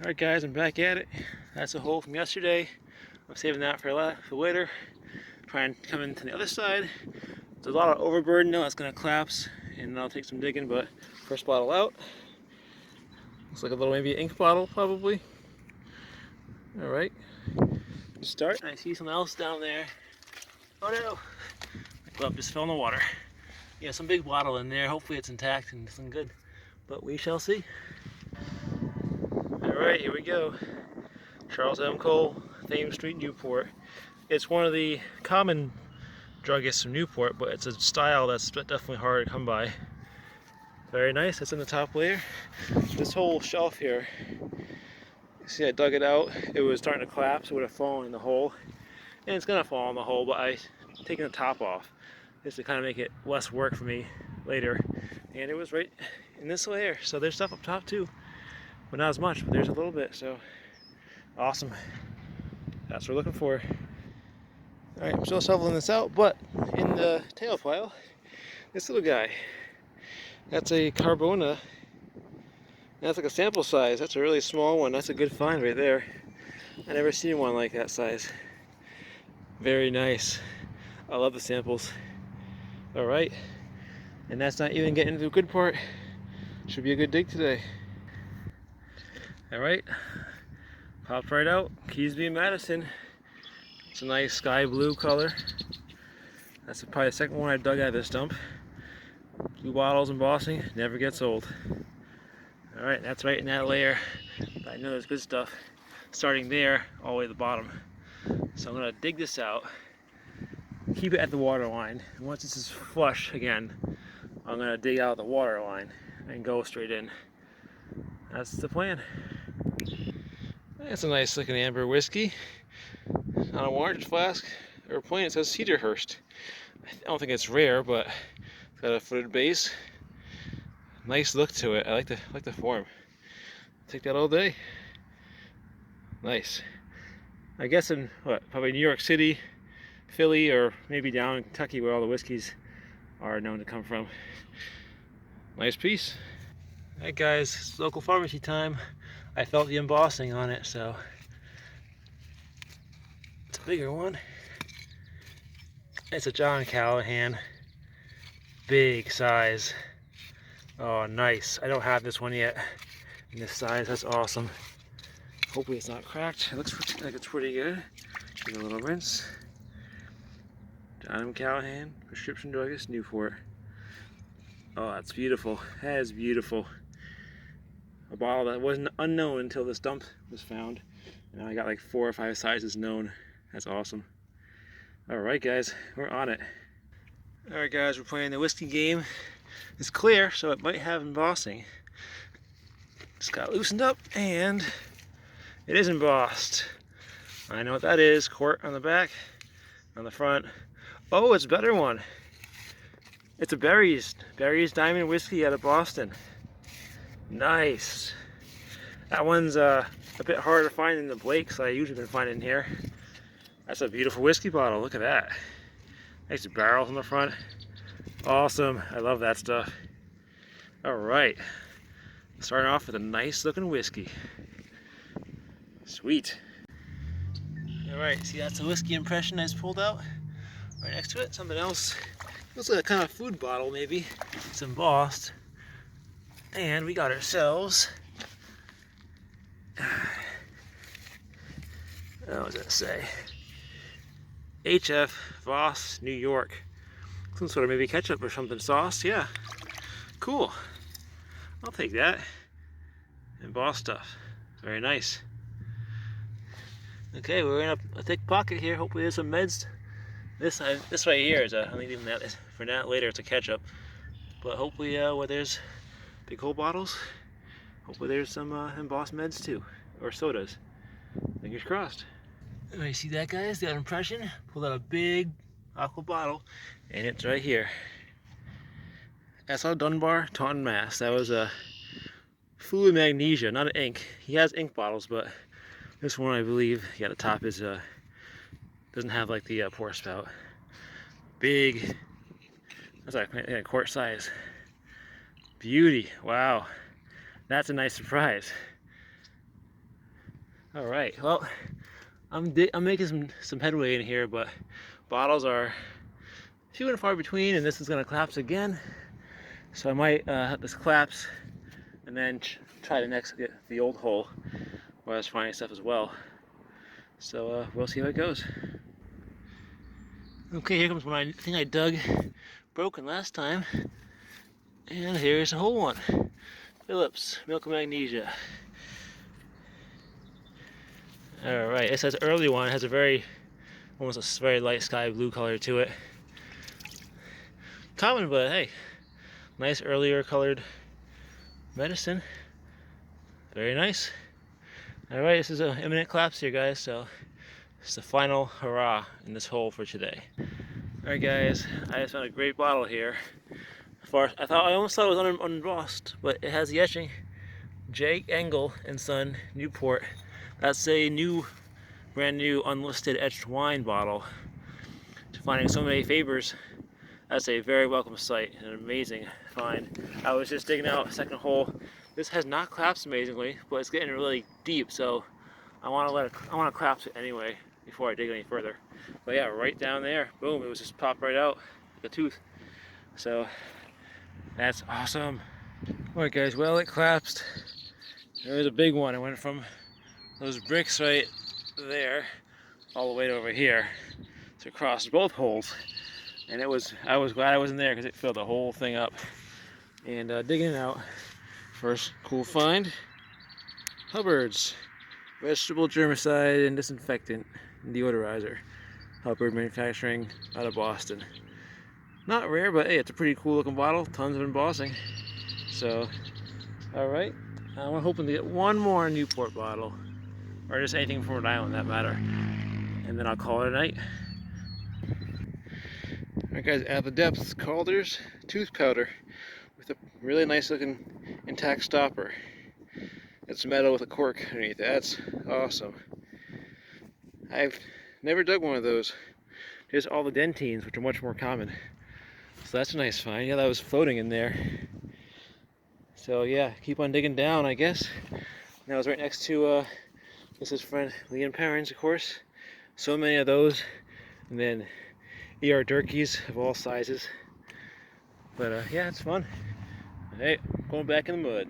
Alright guys, I'm back at it. That's a hole from yesterday. I'm saving that for later. Try and come into the other side. There's a lot of overburden now, it's going to collapse and I'll take some digging, but first bottle out. Looks like a little maybe ink bottle probably. Alright, start. I see something else down there. Oh no! My glove just fell in the water. Yeah, some big bottle in there. Hopefully it's intact and looking good, but we shall see. Alright, here we go. Charles M. Cole, Thames Street, Newport. It's one of the common druggists from Newport, but it's a style that's definitely hard to come by. Very nice, it's in the top layer. This whole shelf here, you see I dug it out, it was starting to collapse, it would have fallen in the hole. And it's gonna fall in the hole, but I taken the top off just to kind of make it less work for me later. And it was right in this layer, so there's stuff up top too. But not as much, but there's a little bit, so awesome. That's what we're looking for. Alright, I'm still shoveling this out, but in the tail pile, this little guy. That's a Carbona. That's like a sample size. That's a really small one. That's a good find right there. I never seen one like that size. Very nice. I love the samples. Alright, and that's not even getting to the good part. Should be a good dig today. Alright, popped right out. Keysby Madison. It's a nice sky blue color. That's probably the second one I dug out of this dump. Blue bottles embossing, never gets old. Alright, that's right in that layer. But I know there's good stuff starting there all the way to the bottom. So I'm going to dig this out, keep it at the water line, and once this is flush again, I'm going to dig out the water line and go straight in. That's the plan. That's a nice looking amber whiskey on a orange flask or plain. It says Cedarhurst. I don't think it's rare, but it's got a footed base. Nice look to it. I like the form. Take that all day. Nice. I guess in probably New York City, Philly, or maybe down in Kentucky where all the whiskeys are known to come from. Nice piece. Alright guys, it's local pharmacy time. I felt the embossing on it, so it's a bigger one. It's a John Callahan. Big size. Oh, nice. I don't have this one yet in this size. That's awesome. Hopefully it's not cracked. It looks like it's pretty good. Give it a little rinse. John M. Callahan, prescription druggist, Newport. Oh, that's beautiful. That is beautiful. A bottle that wasn't unknown until this dump was found. And now I got like 4 or 5 sizes known. That's awesome. Alright guys, we're on it. Alright guys, we're playing the whiskey game. It's clear, so it might have embossing. Just got loosened up and it is embossed. I know what that is. Quart on the back, on the front. Oh, it's a better one. It's a Berry's Diamond Whiskey out of Boston. Nice. That one's a bit harder to find than the Blake's I usually been finding here. That's a beautiful whiskey bottle. Look at that. Nice barrels on the front. Awesome. I love that stuff. Alright. Starting off with a nice looking whiskey. Sweet. Alright, see that's the whiskey impression I just pulled out. Right next to it, something else. Looks like a kind of food bottle maybe. It's embossed. And we got ourselves, what does that say? HF Voss, New York. Some sort of maybe ketchup or something sauce, yeah. Cool. I'll take that. Embossed stuff. Very nice. Okay, we're in a thick pocket here. Hopefully there's some meds. This right here is I'm leaving that for now. Later it's a ketchup. But hopefully where there's big whole bottles, hopefully there's some embossed meds too, or sodas. Fingers crossed. You see that, guys? That impression? Pulled out a big aqua bottle, and it's right here. S.L. Dunbar, Taunton, Mass. That was a fluid magnesia, not an ink. He has ink bottles, but this one I believe, yeah, the top is doesn't have like the pour spout. Big. That's like a quart size. Beauty. Wow. That's a nice surprise. All right, well, I'm making some headway in here, but bottles are few and far between, and this is gonna collapse again. So I might have this collapse and then try to get the old hole where I was finding stuff as well. So we'll see how it goes. Okay, here comes one I think I dug broken last time, and here's a whole one. Phillips milk and magnesia. All right, it says early one. It has almost a very light sky blue color to it. Common, but hey, nice earlier colored medicine. Very nice. All right, this is an imminent collapse here, guys. So it's the final hurrah in this hole for today. All right, guys, I just found a great bottle here. I almost thought it was unembossed, but it has the etching. J. Engel and Son, Newport. That's a brand new unlisted etched wine bottle. To finding so many Fabers, that's a very welcome sight, an amazing find. I was just digging out a second hole. This has not collapsed amazingly, but it's getting really deep, so I want to collapse it anyway before I dig any further. But yeah, right down there, boom, it was just popped right out like a tooth. So that's awesome. All right, guys, well, it collapsed. There was a big one. It went from those bricks right there all the way to over here to cross both holes. And I was glad I wasn't there because it filled the whole thing up. And digging it out, first cool find, Hubbard's vegetable germicide and disinfectant and deodorizer. Hubbard Manufacturing out of Boston. Not rare, but hey, it's a pretty cool looking bottle. Tons of embossing. So, all right. I'm hoping to get one more Newport bottle, or just anything from Rhode Island, that matter. And then I'll call it a night. Alright, guys, at the depths, Calder's tooth powder with a really nice looking intact stopper. It's metal with a cork underneath. That's awesome. I've never dug one of those. Just all the dentines, which are much more common. So that's a nice find. Yeah, that was floating in there. So yeah, keep on digging down, I guess. And I was right next to this is friend Leon Perrins, of course. So many of those. And then ER Durkeys of all sizes. But yeah, it's fun. Hey, going back in the mud.